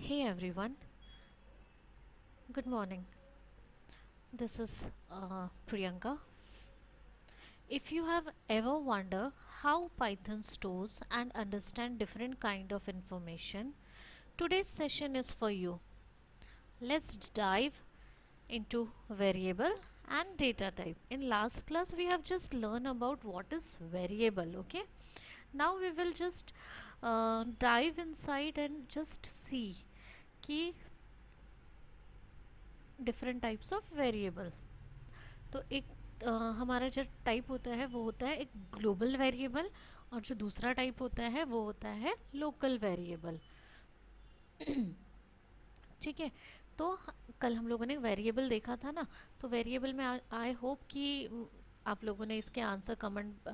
Hey everyone, good morning. This is Priyanka. If you have ever wondered how Python stores and understand different kind of information, today's session is for you. Let's dive into variable and data type. In last class we have just learned about what is variable, okay? Now we will just dive inside and just see कि different types of variable. तो एक हमारा जो type होता है वो होता है एक ग्लोबल वेरिएबल, और जो दूसरा टाइप होता है वो होता है लोकल वेरिएबल। ठीक है। तो कल हम लोगों ने वेरिएबल देखा था ना, तो वेरिएबल में आई होप कि आप लोगों ने इसके आंसर कमेंट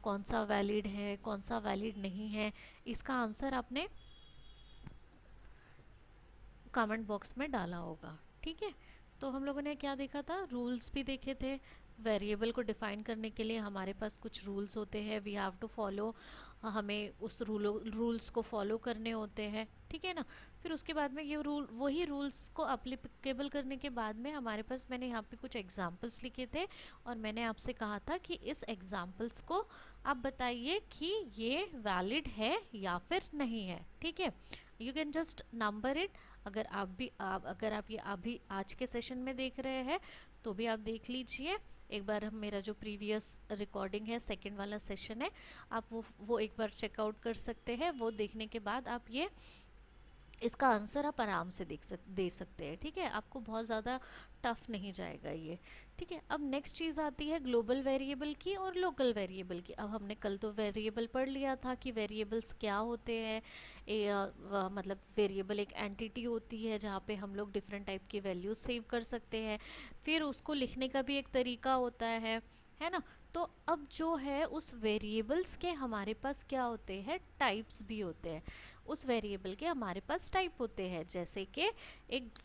कौन सा वैलिड है कौन सा वैलिड नहीं है, इसका आंसर आपने कमेंट बॉक्स में डाला होगा। ठीक है। तो हम लोगों ने क्या देखा था, रूल्स भी देखे थे। वेरिएबल को डिफाइन करने के लिए हमारे पास कुछ रूल्स होते हैं, वी हैव टू फॉलो, हमें उस रूल्स को फॉलो करने होते हैं। ठीक है ना। फिर उसके बाद में ये रूल, वही रूल्स को अप्लीकेबल करने के बाद में हमारे पास, मैंने यहाँ पे कुछ एग्जाम्पल्स लिखे थे और मैंने आपसे कहा था कि इस एग्जाम्पल्स को आप बताइए कि ये वैलिड है या फिर नहीं है। ठीक है। You can just number it. अगर आप ये अभी आज के सेशन में देख रहे हैं तो भी आप देख लीजिए। एक बार हम, मेरा जो प्रीवियस रिकॉर्डिंग है, सेकंड वाला सेशन है, आप वो एक बार चेकआउट कर सकते हैं। वो देखने के बाद आप ये इसका आंसर आप आराम से दे सकते हैं। ठीक है। आपको बहुत ज़्यादा टफ नहीं जाएगा ये। ठीक है। अब नेक्स्ट चीज़ आती है ग्लोबल वेरिएबल की और लोकल वेरिएबल की। अब हमने कल तो वेरिएबल पढ़ लिया था कि वेरिएबल्स क्या होते हैं। मतलब वेरिएबल एक एंटिटी होती है जहाँ पे हम लोग डिफरेंट टाइप की वैल्यूज सेव कर सकते हैं। फिर उसको लिखने का भी एक तरीका होता है ना। तो अब जो है उस वेरिएबल्स के हमारे पास क्या होते हैं, टाइप्स भी होते हैं। उस वेरिएबल के हमारे पास टाइप होते हैं, जैसे कि एक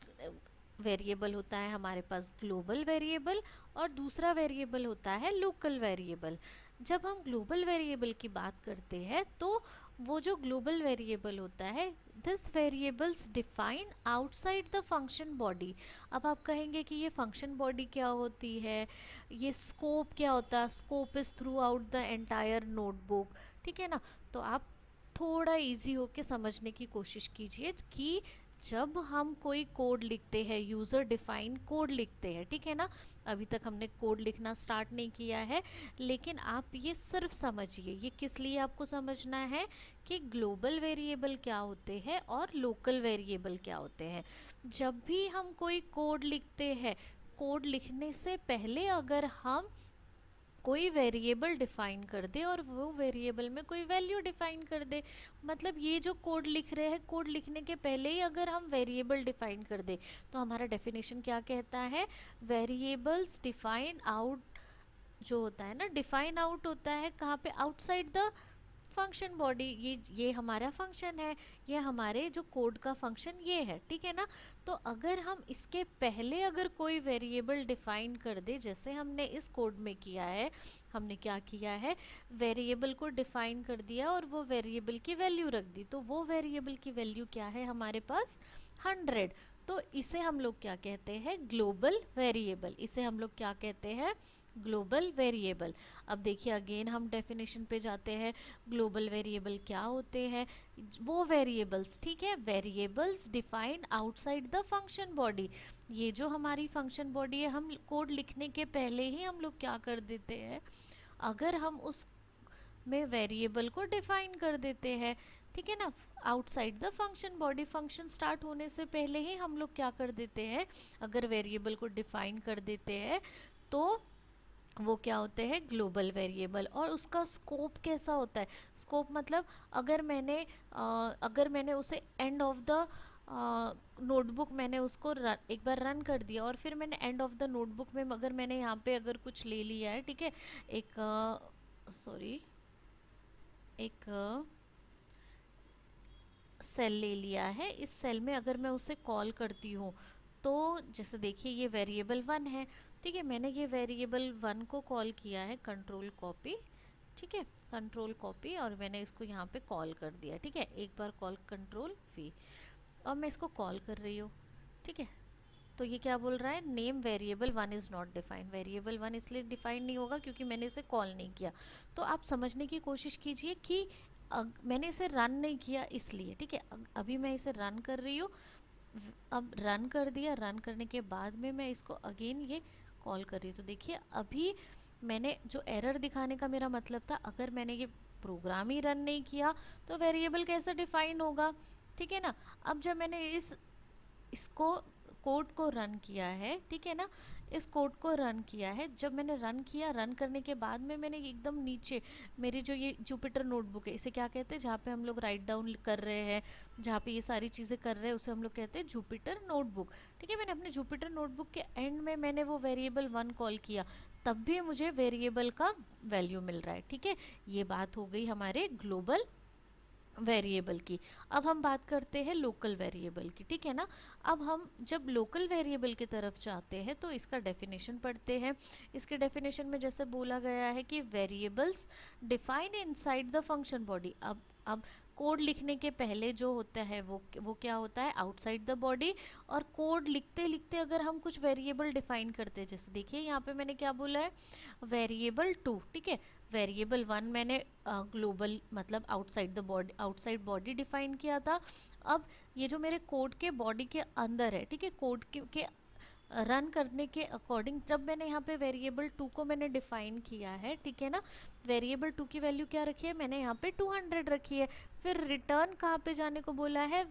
वेरिएबल होता है हमारे पास ग्लोबल वेरिएबल और दूसरा वेरिएबल होता है लोकल वेरिएबल। जब हम ग्लोबल वेरिएबल की बात करते हैं तो वो जो ग्लोबल वेरिएबल होता है, this variables define outside the function body. अब आप कहेंगे कि ये फंक्शन बॉडी क्या होती है, ये स्कोप क्या होता है, scope is through out the entire notebook. ठीक है ना। तो आप थोड़ा इजी होके समझने की कोशिश कीजिए कि जब हम कोई कोड लिखते हैं, यूज़र डिफाइन कोड लिखते हैं, ठीक है ना। अभी तक हमने कोड लिखना स्टार्ट नहीं किया है, लेकिन आप ये सिर्फ समझिए, ये किस लिए आपको समझना है कि ग्लोबल वेरिएबल क्या होते हैं और लोकल वेरिएबल क्या होते हैं। जब भी हम कोई कोड लिखते हैं, कोड लिखने से पहले अगर हम कोई वेरिएबल डिफाइन कर दे और वो वेरिएबल में कोई वैल्यू डिफाइन कर दे, मतलब ये जो कोड लिख रहे हैं, कोड लिखने के पहले ही अगर हम वेरिएबल डिफाइन कर दे, तो हमारा डेफिनेशन क्या कहता है, वेरिएबल्स डिफाइन आउट, जो होता है ना, डिफाइन आउट होता है कहाँ पे, आउटसाइड द फंक्शन बॉडी। ये हमारा फंक्शन है, ये हमारे जो कोड का फंक्शन ये है। ठीक है ना। तो अगर हम इसके पहले अगर कोई वेरिएबल डिफाइन कर दे, जैसे हमने इस कोड में किया है, हमने क्या किया है, वेरिएबल को डिफाइन कर दिया और वो वेरिएबल की वैल्यू रख दी, तो वो वेरिएबल की वैल्यू क्या है हमारे पास, 100। तो इसे हम लोग क्या कहते हैं, ग्लोबल वेरिएबल। इसे हम लोग क्या कहते हैं, ग्लोबल वेरिएबल। अब देखिए अगेन हम डेफिनेशन पे जाते हैं, ग्लोबल वेरिएबल क्या होते हैं, वो वेरिएबल्स, ठीक है, variables defined outside the function body. ये जो हमारी फंक्शन बॉडी है, हम कोड लिखने के पहले ही हम लोग क्या कर देते हैं, अगर हम उस में वेरिएबल को डिफाइन कर देते हैं, ठीक है ना, outside the function body, function start होने से पहले ही हम लोग क्या कर देते हैं, अगर वेरिएबल को डिफाइन कर देते हैं, तो वो क्या होते हैं, ग्लोबल वेरिएबल। और उसका स्कोप कैसा होता है, स्कोप मतलब अगर मैंने उसे एंड ऑफ द नोटबुक, मैंने उसको एक बार रन कर दिया और फिर मैंने एंड ऑफ द नोटबुक में अगर मैंने यहाँ पे अगर कुछ ले लिया है, ठीक है, एक सॉरी एक सेल ले लिया है, इस सेल में अगर मैं उसे कॉल करती हूँ, तो जैसे देखिए ये वेरिएबल 1 है, ठीक है, मैंने ये वेरिएबल 1 को कॉल किया है कंट्रोल कॉपी, ठीक है, कंट्रोल कॉपी, और मैंने इसको यहाँ पे कॉल कर दिया, ठीक है, एक बार कॉल कंट्रोल वी। अब मैं इसको कॉल कर रही हूँ, ठीक है। तो ये क्या बोल रहा है, name variable one is not defined. Variable one इसलिए डिफाइन नहीं होगा क्योंकि मैंने इसे कॉल नहीं किया। तो आप समझने की कोशिश कीजिए कि मैंने इसे रन नहीं किया इसलिए, ठीक है। अभी मैं इसे रन कर रही हूँ, अब रन कर दिया, रन करने के बाद में मैं इसको अगेन ये कॉल कर रही हूँ। तो देखिए अभी मैंने जो एरर दिखाने का मेरा मतलब था, अगर मैंने ये प्रोग्राम ही रन नहीं किया तो वेरिएबल कैसे डिफाइन होगा, ठीक है ना। अब जब मैंने इसको कोड को रन किया है, ठीक है ना, इस कोड को रन किया है, जब मैंने रन किया, रन करने के बाद में मैंने एकदम नीचे मेरी जो ये जुपिटर नोटबुक है, इसे क्या कहते हैं, जहाँ पे हम लोग राइट डाउन कर रहे हैं, जहाँ पे ये सारी चीज़ें कर रहे हैं, उसे हम लोग कहते हैं जुपिटर नोटबुक, ठीक है। मैंने अपने जुपिटर नोटबुक के एंड में मैंने वो वेरिएबल वन कॉल किया, तब भी मुझे वेरिएबल का वैल्यू मिल रहा है, ठीक है। ये बात हो गई हमारे ग्लोबल वेरिएबल की। अब हम बात करते हैं लोकल वेरिएबल की, ठीक है ना। अब हम जब लोकल वेरिएबल की तरफ जाते हैं तो इसका डेफिनेशन पढ़ते हैं। इसके डेफिनेशन में जैसे बोला गया है कि variables define inside the function body. अब कोड लिखने के पहले जो होता है वो क्या होता है, आउटसाइड द बॉडी। और कोड लिखते लिखते अगर हम कुछ वेरिएबल डिफाइन करते हैं, जैसे देखिए यहाँ पे मैंने क्या बोला है, वेरिएबल टू, ठीक है। वेरिएबल वन मैंने ग्लोबल मतलब outside the body, outside body define किया था। अब ये जो मेरे कोड के बॉडी के अंदर है, ठीक है, कोड के रन करने के अकॉर्डिंग जब मैंने यहाँ पे वेरिएबल टू को मैंने डिफाइन किया है, ठीक है ना। वेरिएबल टू की वैल्यू क्या रखी है, मैंने यहाँ पे 200 रखी है। फिर रिटर्न कहाँ पे जाने को बोला है,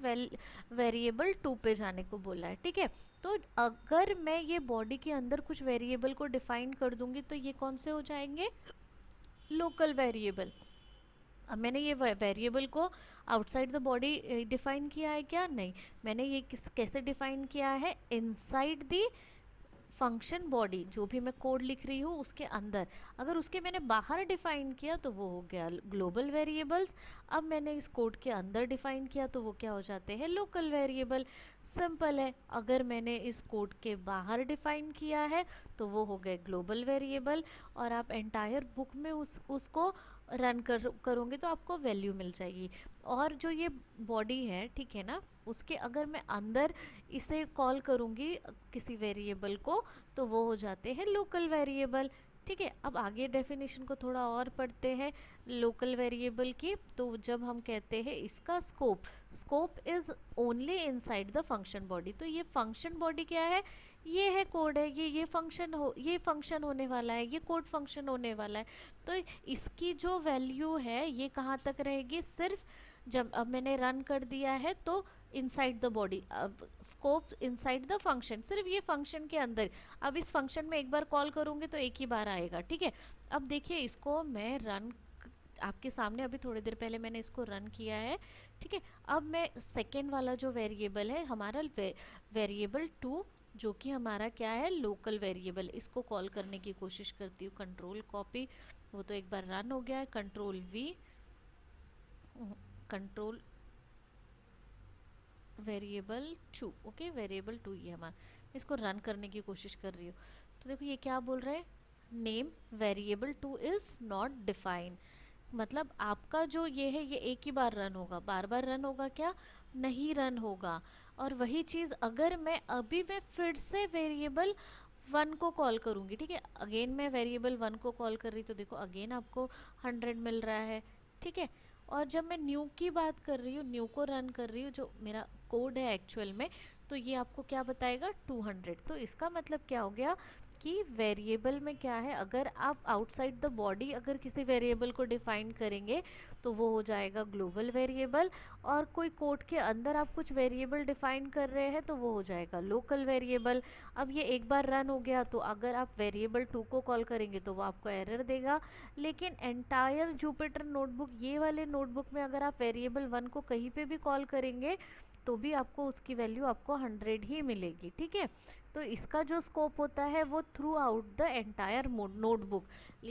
वेरिएबल टू पे जाने को बोला है, ठीक है। तो अगर मैं ये बॉडी के अंदर कुछ वेरिएबल को डिफाइन कर दूंगी तो ये कौन से हो जाएंगे, लोकल वेरिएबल। अब मैंने ये वेरिएबल को आउटसाइड द बॉडी डिफाइन किया है क्या, नहीं। मैंने ये कैसे डिफाइन किया है, इनसाइड द फंक्शन बॉडी, जो भी मैं कोड लिख रही हूँ उसके अंदर। अगर उसके मैंने बाहर डिफाइन किया तो वो हो गया ग्लोबल वेरिएबल्स। अब मैंने इस कोड के अंदर डिफाइन किया तो वो क्या हो जाते हैं, लोकल वेरिएबल। सिंपल है। अगर मैंने इस कोड के बाहर डिफाइन किया है तो वो हो गए ग्लोबल वेरिएबल। और आप एंटायर बुक में उसको रन करोगे तो आपको वैल्यू मिल जाएगी। और जो ये बॉडी है, ठीक है ना, उसके अगर मैं अंदर इसे कॉल करूँगी किसी वेरिएबल को तो वो हो जाते हैं लोकल वेरिएबल, ठीक है। अब आगे डेफिनेशन को थोड़ा और पढ़ते हैं लोकल वेरिएबल की। तो जब हम कहते हैं इसका scope, scope is only inside the function body. तो ये फंक्शन बॉडी क्या है, ये है कोड है, ये फंक्शन होने वाला है, ये कोड फंक्शन होने वाला है। तो इसकी जो वैल्यू है ये कहाँ तक रहेगी, सिर्फ जब अब मैंने रन कर दिया है तो इनसाइड द बॉडी। अब स्कोप इनसाइड द फंक्शन, सिर्फ ये फंक्शन के अंदर। अब इस फंक्शन में एक बार कॉल करूँगी तो एक ही बार आएगा, ठीक है। अब देखिए इसको मैं रन आपके सामने, अभी थोड़ी देर पहले मैंने इसको रन किया है, ठीक है। अब मैं सेकेंड वाला जो वेरिएबल है हमारा वेरिएबल टू, जो कि हमारा क्या है, लोकल वेरिएबल, इसको कॉल करने की कोशिश करती हूँ। कंट्रोल कॉपी, वो तो एक बार रन हो गया है, control V, control variable two, okay, variable two ये हमारा, इसको रन करने की कोशिश कर रही हूँ। तो देखो ये क्या बोल रहा है, name variable two is not define. मतलब आपका जो ये है ये एक ही बार रन होगा, बार बार रन होगा क्या, नहीं रन होगा। और वही चीज़ अगर मैं फिर से वेरिएबल वन को कॉल करूँगी, ठीक है, अगेन मैं वेरिएबल वन को कॉल कर रही तो देखो अगेन आपको 100 मिल रहा है, ठीक है। और जब मैं न्यू की बात कर रही हूँ, न्यू को रन कर रही हूँ, जो मेरा कोड है एक्चुअल में, तो ये आपको क्या बताएगा, 200। तो इसका मतलब क्या हो गया कि वेरिएबल में क्या है, अगर आप आउटसाइड द बॉडी अगर किसी वेरिएबल को डिफाइन करेंगे तो वो हो जाएगा ग्लोबल वेरिएबल। और कोई कोड के अंदर आप कुछ वेरिएबल डिफाइन कर रहे हैं तो वो हो जाएगा लोकल वेरिएबल। अब ये एक बार रन हो गया तो अगर आप वेरिएबल टू को कॉल करेंगे तो वो आपको एरर देगा। लेकिन एंटायर जुपिटर नोटबुक, ये वाले नोटबुक में अगर आप वेरिएबल वन को कहीं पे भी कॉल करेंगे तो भी आपको उसकी वैल्यू आपको 100 ही मिलेगी, ठीक है। तो इसका जो स्कोप होता है वो through out the entire notebook.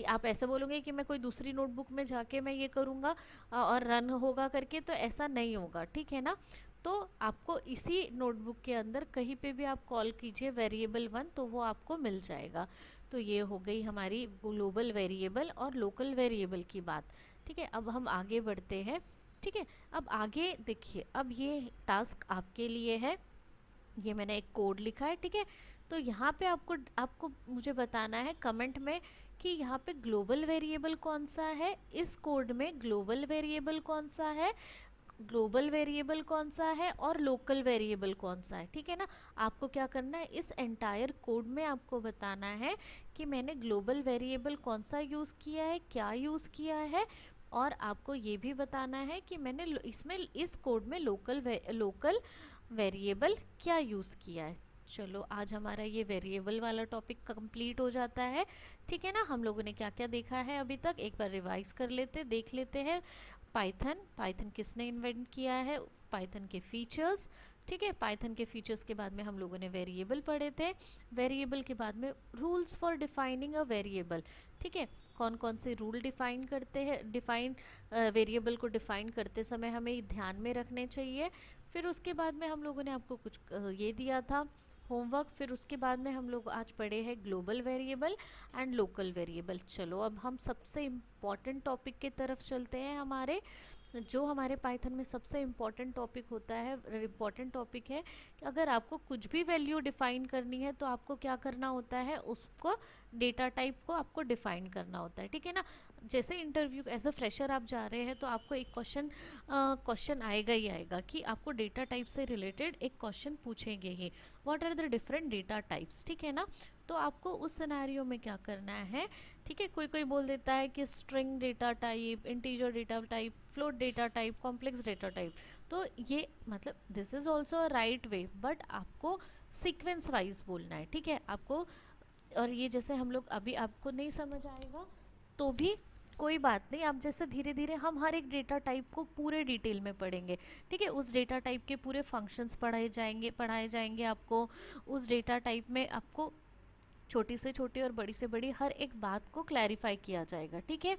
आप ऐसे बोलोगे कि मैं कोई दूसरी नोटबुक में जाके मैं ये करूँगा और रन होगा करके, तो ऐसा नहीं होगा, ठीक है ना। तो आपको इसी नोटबुक के अंदर कहीं पे भी आप कॉल कीजिए वेरिएबल वन तो वो आपको मिल जाएगा। तो ये हो गई हमारी ग्लोबल वेरिएबल और लोकल वेरिएबल की बात, ठीक है। अब हम आगे बढ़ते हैं, ठीक है, अब आगे देखिए, अब ये टास्क आपके लिए है, ये मैंने एक कोड लिखा है, ठीक है। तो यहाँ पे आपको आपको मुझे बताना है कमेंट में कि यहाँ पे ग्लोबल वेरिएबल कौन सा है, इस कोड में ग्लोबल वेरिएबल कौन सा है, ग्लोबल वेरिएबल कौन सा है और लोकल वेरिएबल कौन सा है, ठीक है ना। आपको क्या करना है, इस एंटायर कोड में आपको बताना है कि मैंने ग्लोबल वेरिएबल कौन सा यूज़ किया है, क्या यूज़ किया है, और आपको ये भी बताना है कि मैंने इसमें इस कोड में लोकल वेरिएबल क्या यूज़ किया है। चलो आज हमारा ये वेरिएबल वाला टॉपिक कंप्लीट हो जाता है, ठीक है ना। हम लोगों ने क्या क्या देखा है अभी तक, एक बार रिवाइज कर लेते देख लेते हैं। पाइथन, पाइथन किसने इन्वेंट किया है, पाइथन के फीचर्स, ठीक है। पाइथन के फीचर्स के बाद में हम लोगों ने वेरिएबल पढ़े थे, वेरिएबल के बाद में rules for defining a variable, ठीक है। कौन कौन से रूल डिफाइन करते हैं, डिफाइन वेरिएबल को डिफाइन करते समय हमें ध्यान में रखने चाहिए। फिर उसके बाद में हम लोगों ने आपको कुछ ये दिया था होमवर्क। फिर उसके बाद में हम लोग आज पढ़े हैं global variable and local variable. चलो अब हम सबसे इम्पॉर्टेंट टॉपिक की तरफ चलते हैं। हमारे जो हमारे पाइथन में सबसे इम्पॉर्टेंट टॉपिक होता है, इम्पॉर्टेंट टॉपिक है कि अगर आपको कुछ भी वैल्यू डिफाइन करनी है तो आपको क्या करना होता है, उसको डेटा टाइप को आपको डिफाइन करना होता है, ठीक है ना। जैसे इंटरव्यू एज अ फ्रेशर आप जा रहे हैं तो आपको एक क्वेश्चन आएगा ही आएगा कि आपको डेटा टाइप से रिलेटेड एक क्वेश्चन पूछेंगे ही, what are the different data types, ठीक है ना। तो आपको उस सिनेरियो में क्या करना है, ठीक है। कोई कोई बोल देता है कि string data type, integer data type, float data type, complex data type. तो ये मतलब this is also a right way, but आपको सीक्वेंस वाइज बोलना है, ठीक है आपको। और ये जैसे हम लोग अभी आपको नहीं समझ आएगा तो भी कोई बात नहीं, आप जैसे धीरे धीरे हम हर एक डेटा टाइप को पूरे डिटेल में पढ़ेंगे, ठीक है। उस डेटा टाइप के पूरे फंक्शंस पढ़ाए जाएंगे आपको। उस डेटा टाइप में आपको छोटी से छोटी और बड़ी से बड़ी हर एक बात को क्लैरिफाई किया जाएगा, ठीक है।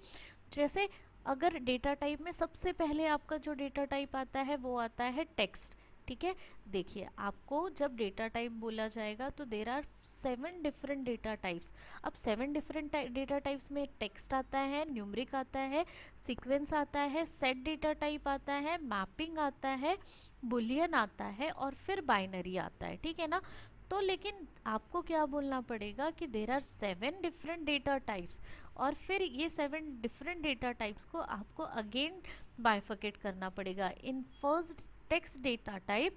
जैसे अगर डेटा टाइप में सबसे पहले आपका जो डेटा टाइप आता है वो आता है टेक्स्ट, ठीक है। देखिए आपको जब डेटा टाइप बोला जाएगा तो there are 7 different data types. अब 7 डिफरेंट डेटा टाइप्स में टेक्स्ट आता है, न्यूमरिक आता है, सीक्वेंस आता है, सेट डेटा टाइप आता है, मैपिंग आता है, बुलियन आता है और फिर बाइनरी आता है, ठीक है ना। तो लेकिन आपको क्या बोलना पड़ेगा कि there are 7 different data types, और फिर ये 7 डिफरेंट डेटा टाइप्स को आपको अगेन बाइफर्केट करना पड़ेगा। In first text data type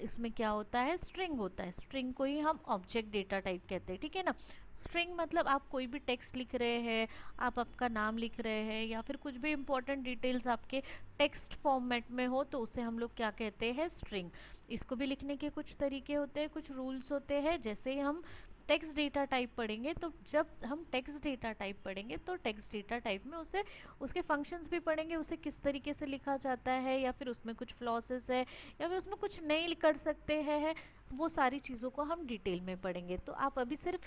इसमें क्या होता है, स्ट्रिंग होता है। स्ट्रिंग को ही हम ऑब्जेक्ट डेटा टाइप कहते हैं, ठीक है ना। स्ट्रिंग मतलब आप कोई भी टेक्स्ट लिख रहे हैं, आप आपका नाम लिख रहे हैं या फिर कुछ भी इंपॉर्टेंट डिटेल्स आपके टेक्स्ट फॉर्मेट में हो तो उसे हम लोग क्या कहते हैं, स्ट्रिंग। इसको भी लिखने के कुछ तरीके होते हैं, कुछ रूल्स होते हैं। जैसे ही हम टेक्स्ट डेटा टाइप पढ़ेंगे तो जब हम टेक्स्ट डेटा टाइप पढ़ेंगे तो टेक्स्ट डेटा टाइप में उसे उसके फंक्शंस भी पढ़ेंगे, उसे किस तरीके से लिखा जाता है या फिर उसमें कुछ फ्लॉसेस है या फिर उसमें कुछ नहीं कर सकते हैं, वो सारी चीज़ों को हम डिटेल में पढ़ेंगे। तो आप अभी सिर्फ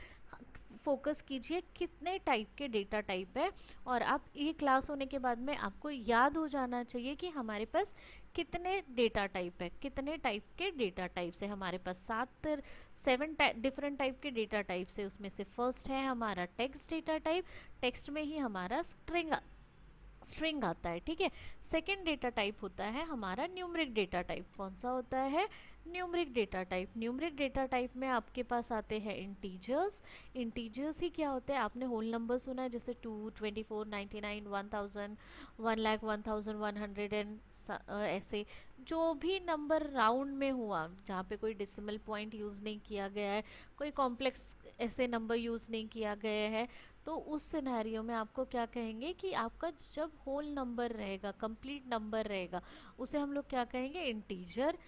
फोकस कीजिए कितने टाइप के डेटा टाइप है, और आप ये क्लास होने के बाद में आपको याद हो जाना चाहिए कि हमारे पास कितने डेटा टाइप है, कितने टाइप के डेटा टाइप है। हमारे पास 7 डिफरेंट टाइप के डेटा टाइप है। उसमें से फर्स्ट है हमारा टेक्स्ट डेटा टाइप, टेक्स्ट में ही हमारा स्ट्रिंग आता है, ठीक है। सेकेंड डेटा टाइप होता है हमारा न्यूमरिक डेटा टाइप। कौन सा होता है, numeric data type. Numeric data type में आपके पास आते हैं इंटीजर्स। इंटीजर्स ही क्या होते हैं, आपने होल नंबर सुना है जैसे 2, 24, 99, 1000, 1 लाख, 1100 एंड ऐसे जो भी नंबर राउंड में हुआ जहाँ पे कोई डेसिमल पॉइंट यूज़ नहीं किया गया है, कोई कॉम्प्लेक्स ऐसे नंबर यूज़ नहीं किया गया है, तो उस सिनेरियो में आपको क्या कहेंगे कि आपका जब होल नंबर रहेगा, कंप्लीट नंबर रहेगा, उसे हम लोग क्या कहेंगे, इंटीजर।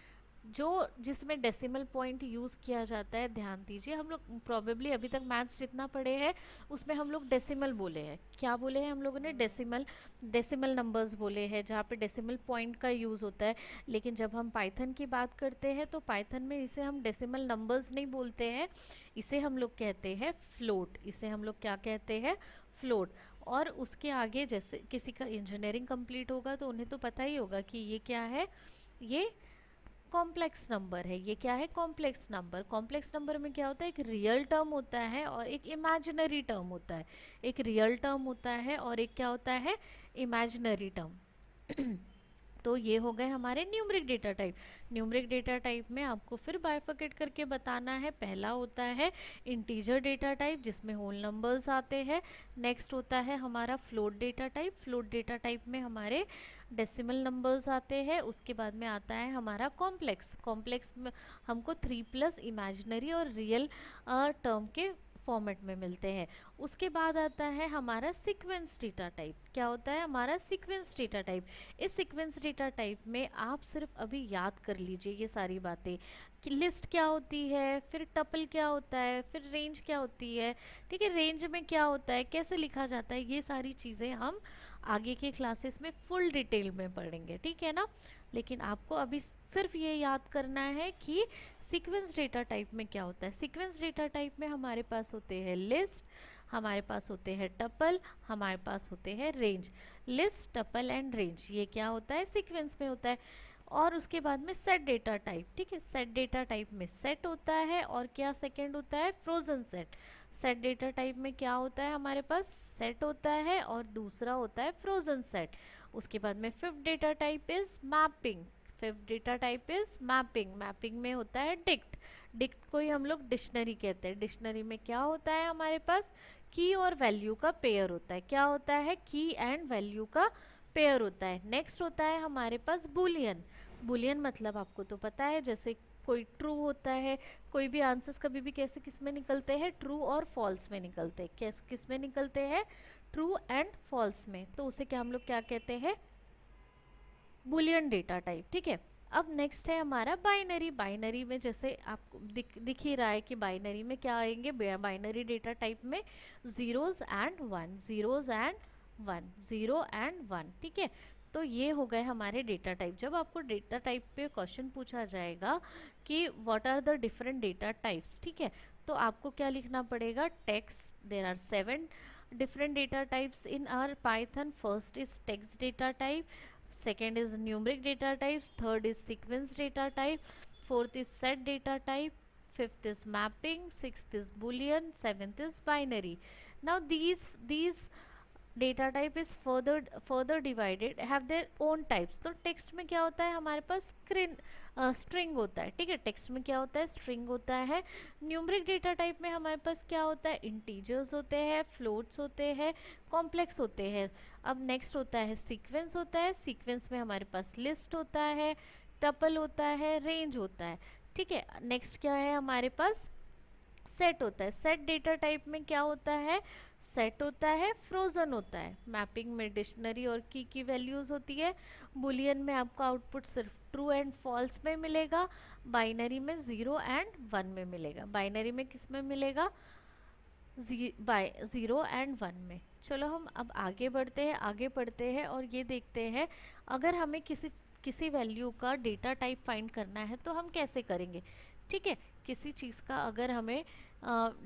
जो जिसमें डेसिमल पॉइंट यूज़ किया जाता है, ध्यान दीजिए हम लोग प्रोबेबली अभी तक मैथ्स जितना पढ़े हैं उसमें हम लोग डेसिमल बोले हैं। क्या बोले हैं हम लोगों ने, डेसिमल, डेसिमल नंबर्स बोले हैं जहाँ पे डेसिमल पॉइंट का यूज़ होता है। लेकिन जब हम पाइथन की बात करते हैं तो पाइथन में इसे हम डेसिमल नंबर्स नहीं बोलते हैं, इसे हम लोग कहते हैं फ्लोट। इसे हम लोग क्या कहते हैं, फ्लोट। और उसके आगे जैसे किसी का इंजीनियरिंग कंप्लीट होगा तो उन्हें तो पता ही होगा कि ये क्या है, ये कॉम्प्लेक्स नंबर है। ये क्या है, कॉम्प्लेक्स नंबर। कॉम्प्लेक्स नंबर में क्या होता है, एक रियल टर्म होता है और एक इमेजिनरी टर्म होता है। एक रियल टर्म होता है और एक क्या होता है, इमेजिनरी टर्म। तो ये हो गए हमारे numeric data type. Numeric data type में आपको फिर बाइफरकेट करके बताना है। पहला होता है इंटीजर डेटा टाइप जिसमें होल नंबर्स आते हैं। नेक्स्ट होता है हमारा float data type. Float data type में हमारे डेसिमल नंबर्स आते हैं। उसके बाद में आता है हमारा कॉम्प्लेक्स। कॉम्प्लेक्स में हमको 3+ इमेजिनरी और रियल टर्म के फॉर्मेट में मिलते हैं। उसके बाद आता है हमारा सीक्वेंस डेटा टाइप। क्या होता है हमारा सीक्वेंस डेटा टाइप? इस सीक्वेंस डेटा टाइप में आप सिर्फ अभी याद कर लीजिए ये सारी बातें कि लिस्ट क्या होती है, फिर टपल क्या होता है, फिर रेंज क्या होती है, ठीक है, रेंज में क्या होता है, कैसे लिखा जाता है, ये सारी चीज़ें हम आगे के क्लासेस में फुल डिटेल में पढ़ेंगे, ठीक है ना। लेकिन आपको अभी सिर्फ ये याद करना है कि सीक्वेंस डेटा टाइप में क्या होता है। सीक्वेंस डेटा टाइप में हमारे पास होते हैं लिस्ट, हमारे पास होते हैं टपल, हमारे पास होते हैं range. List, tuple and range ये क्या होता है सीक्वेंस में होता है। और उसके बाद में सेट डेटा टाइप, ठीक है, सेट डेटा टाइप में सेट होता है और क्या सेकंड होता है frozen set. Set data type में क्या होता है हमारे पास सेट होता है और दूसरा होता है फ्रोजन सेट। उसके बाद में fifth data type is mapping. Fifth data type is mapping. Mapping में होता है डिक्ट। डिक्ट को ही हम लोग डिक्शनरी कहते हैं। डिक्शनरी में क्या होता है हमारे पास की और वैल्यू का पेयर होता है। क्या होता है की एंड वैल्यू का पेयर होता है। नेक्स्ट होता है हमारे पास बुलियन। बुलियन मतलब आपको तो पता है जैसे कोई ट्रू होता है, कोई भी आंसर्स कभी भी कैसे किस में निकलते हैं ट्रू और फॉल्स में निकलते हैं। कैस किस में निकलते हैं ट्रू एंड फॉल्स में, तो उसे क्या हम लोग क्या कहते हैं बुलियन डेटा टाइप, ठीक है। अब नेक्स्ट है हमारा बाइनरी। बाइनरी में जैसे आपको दिख ही रहा है कि बाइनरी में क्या आएंगे, बाइनरी डेटा टाइप में zeros and one, zeros and one, zero and one, ठीक है। तो ये हो गए हमारे डेटा टाइप। जब आपको डेटा टाइप पे क्वेश्चन पूछा जाएगा कि what are the different data types, ठीक है, तो आपको क्या लिखना पड़ेगा text. There are 7 different data types in our Python. First is text data type, second is numeric data types, third is sequence data type, fourth is set data type, fifth is mapping, sixth is boolean, seventh is binary. Now these data type is further divided have their own types. तो text में क्या होता है हमारे पास string होता है, ठीक है, टेक्स्ट में क्या होता है स्ट्रिंग होता है। न्यूमरिक डेटा टाइप में हमारे पास क्या होता है इंटीजर्स होते हैं, फ्लोट्स होते हैं, कॉम्प्लेक्स होते हैं। अब नेक्स्ट होता है सीक्वेंस होता है। सीक्वेंस में हमारे पास लिस्ट होता है, टपल होता है, रेंज होता है, ठीक है। नेक्स्ट क्या है हमारे पास सेट होता है। सेट डेटा टाइप में क्या होता है सेट होता है, फ्रोजन होता है। मैपिंग में डिक्शनरी और की वैल्यूज होती है। बुलियन में आपको आउटपुट सिर्फ ट्रू एंड फॉल्स में मिलेगा। बाइनरी में 0 एंड 1 में मिलेगा। बाइनरी में किस में मिलेगा 0 एंड 1 में। चलो हम अब आगे बढ़ते हैं, आगे पढ़ते हैं और ये देखते हैं अगर हमें किसी वैल्यू का डेटा टाइप फाइंड करना है तो हम कैसे करेंगे, ठीक है। किसी चीज़ का अगर हमें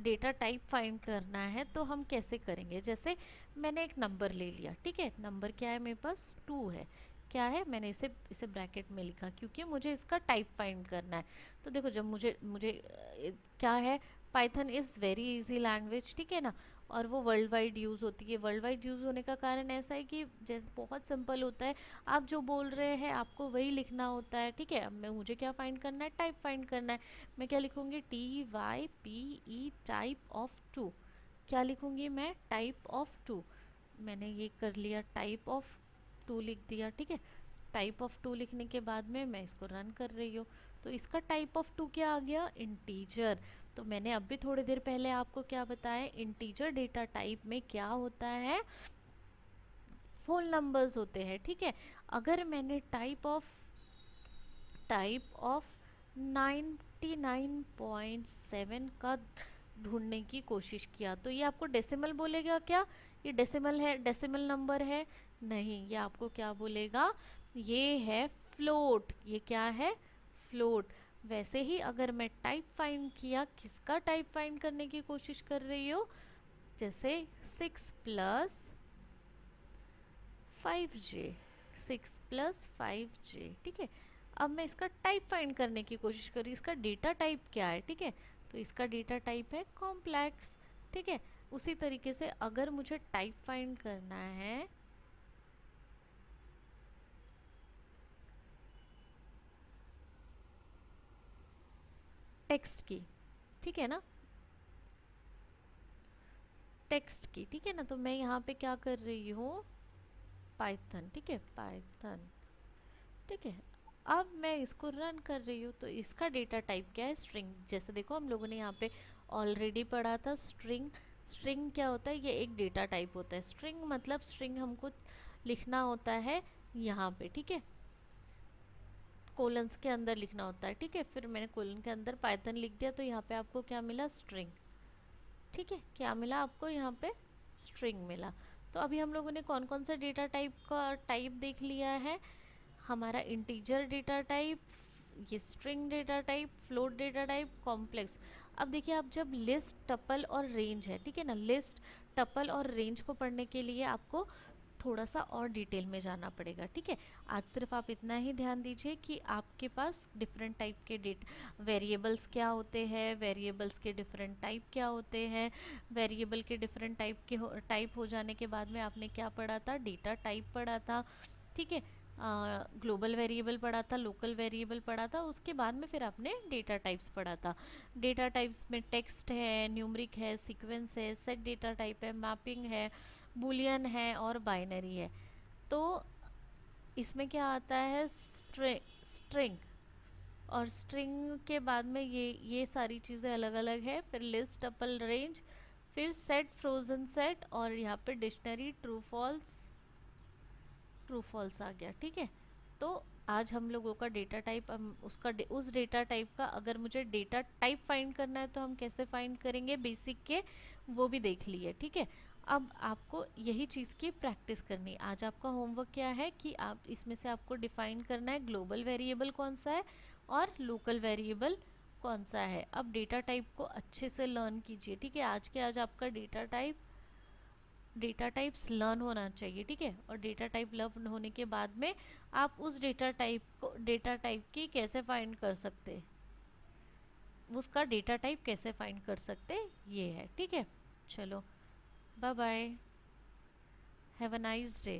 डेटा टाइप फाइंड करना है तो हम कैसे करेंगे। जैसे मैंने एक नंबर ले लिया, ठीक है, नंबर क्या है मेरे पास 2 है। क्या है मैंने इसे इसे ब्रैकेट में लिखा क्योंकि मुझे इसका टाइप फाइंड करना है। तो देखो जब मुझे मुझे क्या है Python is very easy language, ठीक है ना, और वो वर्ल्ड वाइड यूज़ होती है। वर्ल्ड वाइड यूज़ होने का कारण ऐसा है कि जैसे बहुत सिंपल होता है, आप जो बोल रहे हैं आपको वही लिखना होता है, ठीक है। अब मैं मुझे क्या फाइंड करना है टाइप फाइंड करना है। मैं क्या लिखूँगी TYPE टाइप ऑफ 2। क्या लिखूँगी मैं टाइप ऑफ 2। मैंने ये कर लिया टाइप ऑफ 2 लिख दिया, ठीक है। टाइप ऑफ 2 लिखने के बाद में मैं इसको रन कर रही हूँ। तो इसका टाइप ऑफ 2 क्या आ गया इंटीजर। तो मैंने अभी थोड़ी देर पहले आपको क्या बताया इंटीजर डेटा टाइप में क्या होता है होल नंबर्स होते हैं, ठीक है। अगर मैंने टाइप ऑफ 99.7 का ढूंढने की कोशिश किया तो ये आपको डेसिमल बोलेगा क्या, ये डेसिमल है, डेसिमल नंबर है नहीं, ये आपको क्या बोलेगा ये है फ्लोट। ये क्या है फ्लोट। वैसे ही अगर मैं टाइप फाइंड किया, किसका टाइप फाइंड करने की कोशिश कर रही हो, जैसे 6+5J, 6+5J, ठीक है। अब मैं इसका टाइप फाइंड करने की कोशिश कर रही हूँ, इसका डेटा टाइप क्या है, ठीक है, तो इसका डेटा टाइप है कॉम्प्लेक्स, ठीक है। उसी तरीके से अगर मुझे टाइप फाइंड करना है टेक्स्ट की, ठीक है ना, टेक्स्ट की, ठीक है ना। तो मैं यहाँ पे क्या कर रही हूँ, पाइथन, ठीक है, पाइथन, ठीक है। अब मैं इसको रन कर रही हूँ, तो इसका डेटा टाइप क्या है, स्ट्रिंग। जैसे देखो हम लोगों ने यहाँ पे ऑलरेडी पढ़ा था स्ट्रिंग। स्ट्रिंग क्या होता है, ये एक डेटा टाइप होता है। स्ट्रिंग मतलब स्ट्रिंग हमको लिखना होता है यहाँ पे, ठीक है, कोलन्स के अंदर लिखना होता है, ठीक है। फिर मैंने कोलन के अंदर पाइथन लिख दिया, तो यहाँ पे आपको क्या मिला, स्ट्रिंग, ठीक है। क्या मिला आपको यहाँ पे, स्ट्रिंग मिला। तो अभी हम लोगों ने कौन कौन सा डेटा टाइप का टाइप देख लिया है, हमारा इंटीजर डेटा टाइप, ये string data type, float data type, complex. अब देखिए, आप जब लिस्ट, टपल और रेंज है, ठीक है ना, लिस्ट, टपल और रेंज को पढ़ने के लिए आपको थोड़ा सा और डिटेल में जाना पड़ेगा, ठीक है। आज सिर्फ आप इतना ही ध्यान दीजिए कि आपके पास डिफरेंट टाइप के वेरिएबल्स क्या होते हैं, वेरिएबल्स के डिफरेंट टाइप क्या होते हैं, वेरिएबल के डिफरेंट टाइप हो जाने के बाद में आपने क्या पढ़ा था, डेटा टाइप पढ़ा था, ठीक है। ग्लोबल वेरिएबल पढ़ा था, लोकल वेरिएबल पढ़ा था, उसके बाद में फिर आपने डेटा टाइप्स पढ़ा था। डेटा टाइप्स में टेक्स्ट है, न्यूमरिक है, सीक्वेंस है, सेट डेटा टाइप है, मैपिंग है, बुलियन है और बाइनरी है। तो इसमें क्या आता है, स्ट्रिंग, और स्ट्रिंग के बाद में ये सारी चीज़ें अलग अलग है। फिर लिस्ट, टपल, रेंज, फिर सेट, फ्रोजन सेट, और यहाँ पे dictionary, true false, true false आ गया, ठीक है। तो आज हम लोगों का डेटा टाइप, उस डेटा टाइप का अगर मुझे डेटा टाइप फाइंड करना है तो हम कैसे फाइंड करेंगे, बेसिक के वो भी देख लिए, ठीक है। अब आपको यही चीज़ की प्रैक्टिस करनी है। आज आपका होमवर्क क्या है कि आप इसमें से आपको डिफाइन करना है ग्लोबल वेरिएबल कौन सा है और लोकल वेरिएबल कौन सा है। अब डेटा टाइप को अच्छे से लर्न कीजिए, ठीक है। आज के आज आपका डेटा टाइप्स लर्न होना चाहिए, ठीक है। और डेटा टाइप लर्न होने के बाद में आप उस डेटा टाइप की कैसे फाइंड कर सकते, उसका डेटा टाइप कैसे फाइंड कर सकते, ये है, ठीक है। चलो, bye bye, have a nice day.